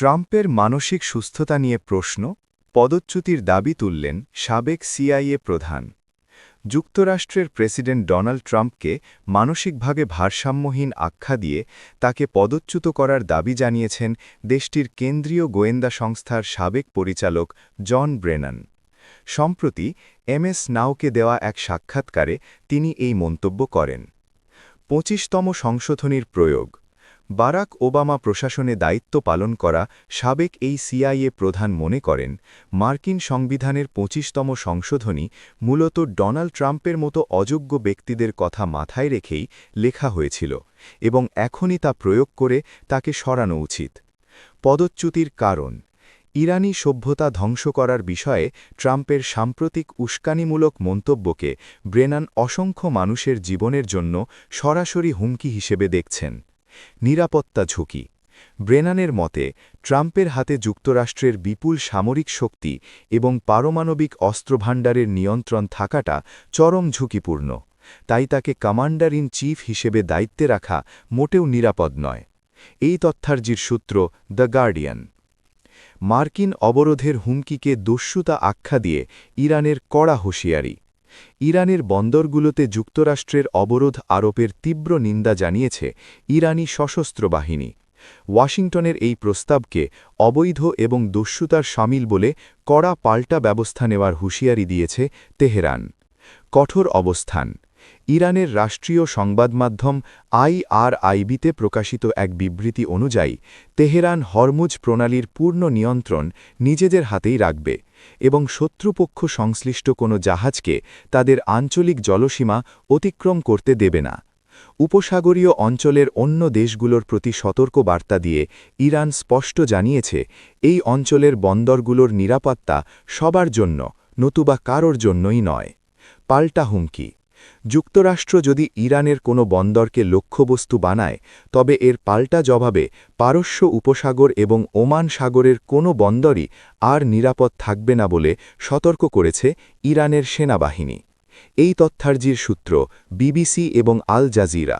ট্রাম্পের মানসিক সুস্থতা নিয়ে প্রশ্ন, পদচ্যুতির দাবি তুললেন সাবেক সিআইএ প্রধান। যুক্তরাষ্ট্রের প্রেসিডেন্ট ডোনাল্ড ট্রাম্পকে মানসিকভাবে ভারসাম্যহীন আখ্যা দিয়ে তাকে পদচ্যুত করার দাবি জানিয়েছেন দেশটির কেন্দ্রীয় গোয়েন্দা সংস্থার সাবেক পরিচালক জন ব্রেনান। সম্প্রতি এমএস নাওকে দেওয়া এক সাক্ষাৎকারে তিনি এই মন্তব্য করেন। ২৫তম সংশোধনীর প্রয়োগ। বারাক ওবামা প্রশাসনে দায়িত্ব পালন করা সাবেক এই সিআইএ প্রধান মনে করেন, মার্কিন সংবিধানের ২৫তম সংশোধনী মূলত ডোনাল্ড ট্রাম্পের মতো অযোগ্য ব্যক্তিদের কথা মাথায় রেখেই লেখা হয়েছিল এবং এখনই তা প্রয়োগ করে তাকে সরানো উচিত। পদচ্যুতির কারণ: ইরানি সভ্যতা ধ্বংস করার বিষয়ে ট্রাম্পের সাম্প্রতিক উস্কানিমূলক মন্তব্যকে ব্রেনান অসংখ্য মানুষের জীবনের জন্য সরাসরি হুমকি হিসেবে দেখছেন। নিরাপত্তা ঝুঁকি: ব্রেনানের মতে ট্রাম্পের হাতে যুক্তরাষ্ট্রের বিপুল সামরিক শক্তি এবং পারমাণবিক অস্ত্রভাণ্ডারের নিয়ন্ত্রণ থাকাটা চরম ঝুঁকিপূর্ণ, তাই তাকে কমান্ডার ইন চিফ হিসেবে দায়িত্বে রাখা মোটেও নিরাপদ নয়। এই তথ্যার্জির সূত্র দ্য গার্ডিয়ান। মার্কিন অবরোধের হুমকিকে দস্যুতা আখ্যা দিয়ে ইরানের কড়া হুঁশিয়ারি। ইরানের বন্দরগুলোতে যুক্তরাষ্ট্রের অবরোধ আরোপের তীব্র নিন্দা জানিয়েছে ইরানি সশস্ত্র বাহিনী। ওয়াশিংটনের এই প্রস্তাবকে অবৈধ এবং দস্যুতার শামিল বলে কড়া পাল্টা ব্যবস্থা নেওয়ার হুঁশিয়ারি দিয়েছে তেহরান। কঠোর অবস্থান: ইরানের রাষ্ট্রীয় সংবাদমাধ্যম IRIB-তে প্রকাশিত এক বিবৃতি অনুযায়ী তেহরান হরমুজ প্রণালীর পূর্ণ নিয়ন্ত্রণ নিজেদের হাতেই রাখবে এবং শত্রুপক্ষ সংশ্লিষ্ট কোনো জাহাজকে তাদের আঞ্চলিক জলসীমা অতিক্রম করতে দেবে না। উপসাগরীয় অঞ্চলের অন্য দেশগুলোর প্রতি সতর্ক বার্তা দিয়ে ইরান স্পষ্ট জানিয়েছে, এই অঞ্চলের বন্দরগুলোর নিরাপত্তা সবার জন্য, নতুবা কারোর জন্যই নয়। পাল্টা হুমকি: যুক্তরাষ্ট্র যদি ইরানের কোনো বন্দরকে লক্ষ্যবস্তু বানায়, তবে এর পাল্টা জবাবে পারস্য উপসাগর এবং ওমান সাগরের কোনো বন্দরই আর নিরাপদ থাকবে না বলে সতর্ক করেছে ইরানের সেনাবাহিনী। এই তথ্যার্জির সূত্র বিবিসি এবং আল জাজিরা।